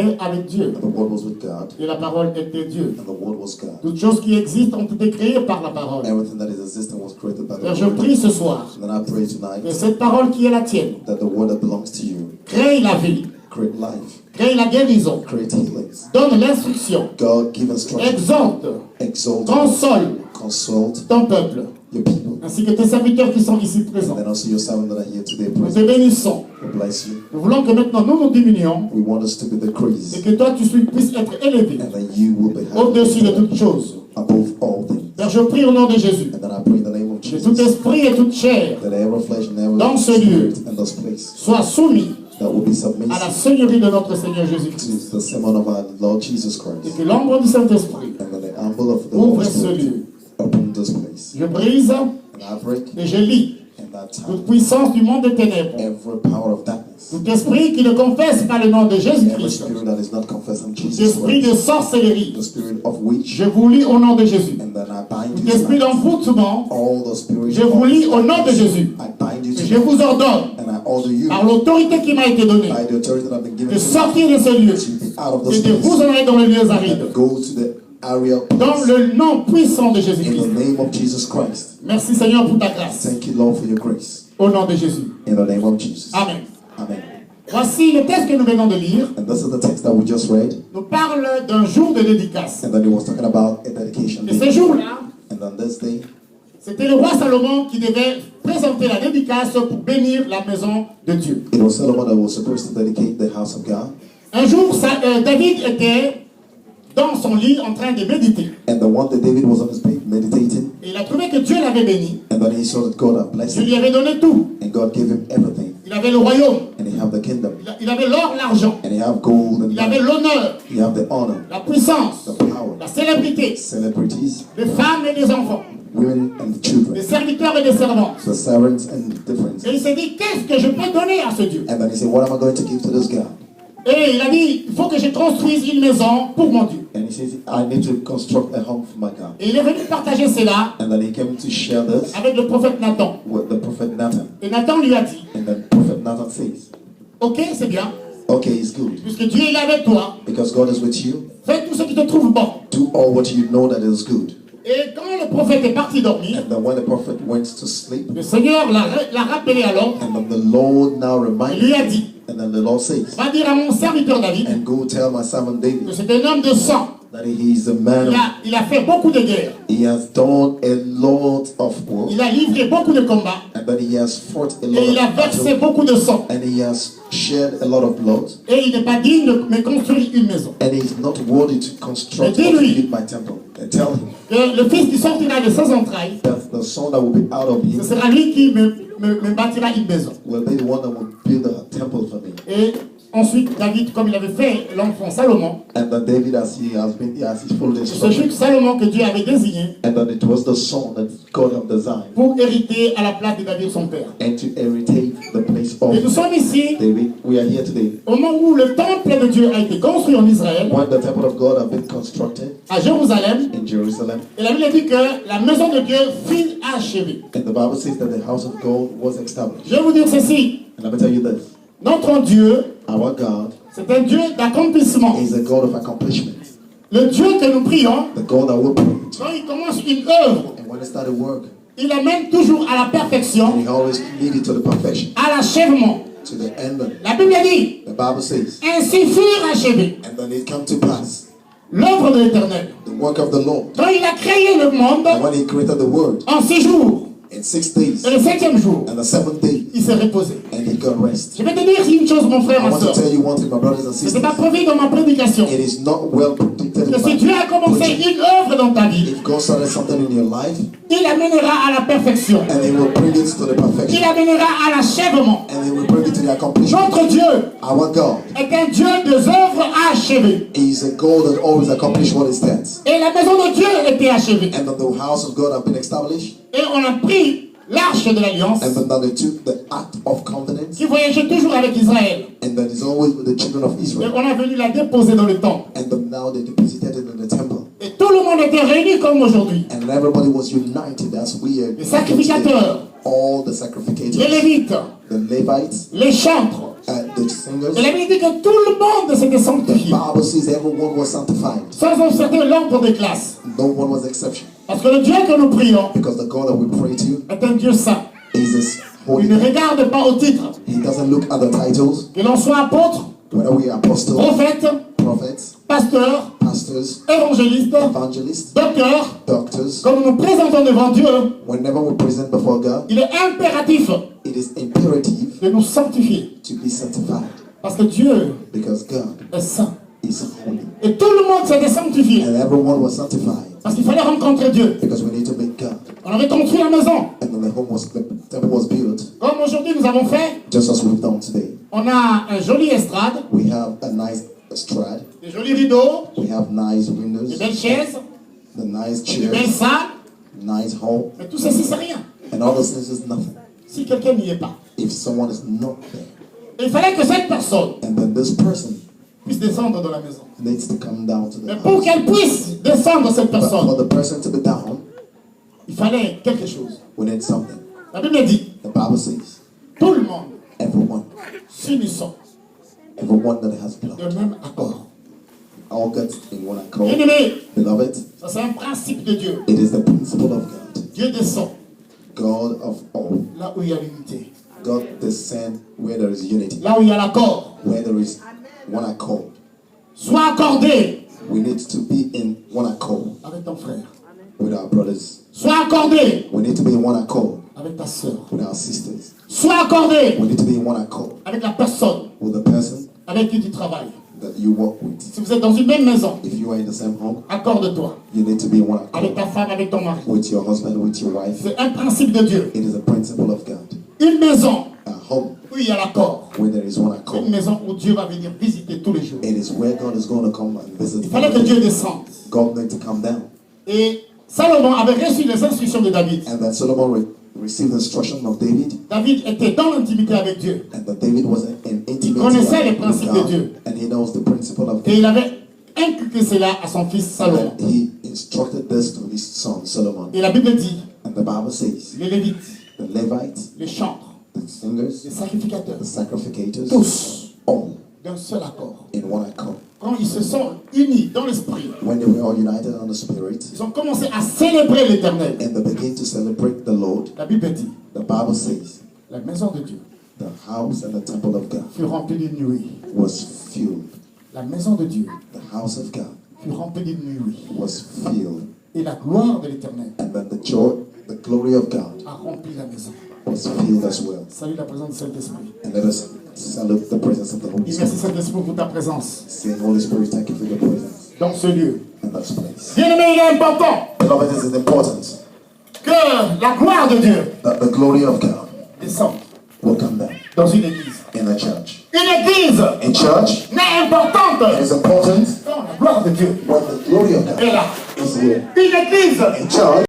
était avec Dieu. and the Word was with God, Et la parole était Dieu. and the Word was God. Toutes choses qui existent ont été créées par la parole. Everything that is existing was created by the Père, je Word. prie ce soir And then I pray que tonight cette parole qui est la tienne that the Word that belongs to you crée la vie, create life, crée la guérison, create healings. donne l'instruction, God give instruction, exhorte, exalt, console consult ton peuple, your people. ainsi que tes serviteurs qui sont ici présents. And then also your servants that are here today, Nous te praise bénissons. we bless you. Nous voulons que maintenant nous nous diminuions We want us to be et decreased, que toi tu puisses être élevé and that you will be au-dessus de high toutes choses. above all things. Père, je prie au nom de Jésus And then I pray in the name of que tout Jesus esprit et toute chair that every flesh and every dans ce lieu spirit in this place soit soumis that will be à la submissive seigneurie de notre Seigneur Jésus-Christ. to the sermon of our Lord Jesus Et Christ, que l'ombre du Saint-Esprit and that the humble of the ouvre Holy ce Spirit lieu. upon this place. Je brise And I break et je lis in that time toute puissance du monde des ténèbres. every power of darkness, Tout esprit qui ne confesse pas le nom de every Jésus-Christ. spirit that is not confessing Tout Jesus esprit de Christ, sorcellerie. the spirit of witch, Je vous lis au nom de Jésus. and then I bind Tout you esprit tonight. d'envoûtement. All the spirits Je vous lis au nom de darkness, Jésus. I bind you Et je tonight, vous ordonne, and I order you par l'autorité qui m'a été donnée, by the authority that I've been given de to you sortir de ce lieu to be out of et this de vous place en aller dans les lieux arides. and go to the area Dans place. le nom puissant de In Jésus-Christ. the name of Jesus Christ. Merci Seigneur pour ta grâce. Thank you, Lord, for your grace. Au nom de Jésus. In the name of Jesus. Amen. Amen. Voici le texte que nous venons de lire. And this is the text that we just read. Nous parle d'un jour de dédicace. And then he was talking about a dedication Et ce day. jour-là, And on this day, c'était le roi Salomon qui devait présenter la dédicace pour bénir la maison de Dieu. it was Solomon that was supposed to dedicate the house of God. Un jour, David était dans son lit en train de méditer. And the one that David was on his bed meditating. Et il a trouvé que Dieu l'avait béni. And then he saw that God had blessed Dieu lui him. avait donné tout. And God gave him everything. Il avait le royaume. And he had the kingdom. Il avait l'or, l'argent. And he had gold and Il avait land. l'honneur, He had the honor, la puissance, the power, la célébrité, celebrities, des femmes et des enfants, women and des children, serviteurs et des servantes. the servants and different. Et il s'est dit, qu'est-ce que je peux donner à ce Dieu? And then he said, what am I going to give to this God? Et il a dit, il faut que je construise une maison pour mon Dieu. And he says, I need to construct a home for my God. Et il est venu partager cela And then he came to share this avec le prophète Nathan. with the prophet Nathan. Et Nathan lui a dit, And then prophet Nathan says, ok, c'est bien, okay, it's good. puisque Dieu est avec toi, Because God is with you. fais tout ce qui te trouve bon. Do all what you know that is good. Et quand le prophète est parti dormir, And then when the prophet went to sleep, le Seigneur l'a rappelé à l'ordre. and then the Lord now Il reminded lui a him, dit, and then the Lord says, va dire à mon serviteur David and go tell my servant que David c'est un homme de sang. that he is a man. Il a fait beaucoup de guerres. He has done a lot of war, Il a livré beaucoup de combats. and that he has fought a lot Et il a of versé battle, beaucoup de sang. and he has shed a lot of blood, Et il n'est pas digne de me construire une maison. and he is not worthy to construct Mais or to dis-lui. build my temple. And tell him Que le fils qui sortira de ses entrailles, that the son that will be out of ce him sera lui qui me bâtira une maison. will be the one that will build a temple for me. Et ensuite, David, comme il avait fait l'enfant Salomon, And then David, as he followed his c'est ce juif father, Salomon que Dieu avait désigné and then it was the son that God had designed, pour hériter à la place de David son père. and to inherit the place Et nous of sommes ici David. We are here today. au moment où le temple de Dieu a été construit en Israël, When the temple of God had been constructed à Jérusalem, in Jerusalem, et la Bible dit que la maison de Dieu fut achevée. and the Bible says that the house of God was established. Je vais vous dire ceci, And let me tell you this: notre Dieu, our God c'est un Dieu d'accomplissement. is a God of accomplishment, Le Dieu que nous prions, the God that will pray. quand il commence une œuvre, And when he started work, il amène toujours à la perfection, and he always lead it to the perfection, à l'achèvement. to the end. La Bible dit, The Bible says, ainsi furent achevés and then it come to pass l'œuvre de l'Éternel. the work of the Lord. Quand il a créé le monde And when he created the world en 6 jours, in 6 days, et le 7e jour, and the 7th day, il s'est reposé. and he got rest. Je vais te dire une chose, mon frère, I ma want to soeur. tell you one thing, my brothers and Ce n'est sisters. pas prévu dans ma prédication. It is not well predicted Que in si Dieu a my commencé preaching. une œuvre dans ta vie, If God started something in your life, il amènera à la perfection. and he will bring it to the Il perfection, amènera à l'achèvement. and he will bring it to the accomplishment. Notre Dieu Our God est un Dieu des œuvres achevées. is a God that always accomplishes what he stands. Et la maison de Dieu était achevée. And then the house of God have been established, Et on a pris l'arche de l'alliance and then they took the act of covenant, qui voyageait toujours avec Israël. and that is always with the children of Et Israel. on a venu la déposer dans le temple. And then now they deposited it in the temple. Et tout le monde était réuni comme aujourd'hui. And everybody was united as we are. Les sacrificateurs, All the les sacrificators, Lévites, the Levites, les chantres, the singers. Et la Bible dit que tout le monde s'était The sanctifié, Bible says everyone was sanctified. sans observer l'ordre des classes. No one was exception. Parce que le Dieu que nous prions Because the God that we pray to est un Dieu saint. is this Il holy. ne regarde pas au titre. He doesn't look at the titles, Que l'on soit apôtre, whether we are apostles, prophète, prophets, pasteur, pastors, évangéliste, evangelists, docteur. doctors. Comme nous nous présentons devant Dieu, Whenever we present before God, il est impératif it is imperative de nous sanctifier. to be sanctified. Parce que Dieu Because God est saint. is holy. Et tout le monde s'était sanctifié. And everyone was sanctified. Parce qu'il fallait rencontrer Dieu. Because we need to meet God. On avait construit la maison. And then the temple was built, Comme aujourd'hui nous avons fait, just as we've done today. on a un joli estrade, We have a nice estrade. des jolis rideaux, We have nice des windows, belles chaises, the nice des belles chairs, salles. nice hall. Mais tout ceci, c'est rien. And all those things is nothing Si quelqu'un n'y est pas. if someone is not there. Et il fallait que cette personne And then this person puisse descendre dans la maison. needs to come down to the Mais pour house. qu'elle puisse descendre cette But for personne, the person to be down, il fallait quelque chose. we need something. La Bible dit, The Bible says, tout le monde everyone, s'unissant everyone that has de blood, même accord. all got in one accord. Bien-aimé, Beloved, ça c'est un principe de Dieu. it is the principle of God, Dieu descend God of all. là où il y a l'unité. God descend where there is unity, Là où il y a l'accord. where there is one accord. Sois accordé We need to be in one accord avec ton frère. with our brothers. Sois accordé We need to be in one accord avec ta soeur. with our sisters. Sois accordé We need to be in one accord avec la personne with the person avec qui tu travailles. that you work with. Si vous êtes dans une même maison, If you are in the same home, accorde-toi you need to be in one avec accord ta femme, avec ton mari. with your husband, with your wife. C'est un principe de Dieu. It is a principle of God. Une maison A home où il y a l'accord. where there is one Une accord. maison où Dieu va venir visiter tous les jours. It is where God is going to come and visit. Il fallait que Dieu descende. God need to come down. Et Salomon avait reçu les instructions de David. And then Solomon received the instruction of David. David était dans l'intimité avec Dieu. And that David was in intimacy connaissait les with principes de Dieu. God. And he knows the principle of Et God. il avait inculqué cela à son fils Salomon. And he instructed this to his son Solomon. Et la Bible dit, And the Bible says, les Lévites, the Levites, les chantres, the les singers, sacrificateurs, the sacrificators, tous all d'un seul accord. in one accord. Quand ils se sont unis dans l'esprit, When they were all united on the Spirit, ils ont commencé à célébrer l'Éternel. and they began to celebrate the Lord, La Bible dit, the Bible says, la maison de Dieu the house and the temple of God fut remplie d'une nuée. was filled. La maison de Dieu The house of God fut remplie d'une nuée. was filled. Et la gloire de l'Éternel And then the joy, the glory of God a rempli la maison. was filled as well. Salut la présence du Saint-Esprit. And let us salute the presence of the Holy Dis merci Spirit. Saint-Esprit pour ta présence Say, Holy Spirit, thank you for your presence dans ce lieu. in this place. Bien-aimé, il est important Beloved, this is important que la gloire de Dieu that the glory of God descende will come down dans une église. in the church. Une église In church, n'est it importante is important quand la gloire de Dieu when the glory of est God là. is here. Une église In church,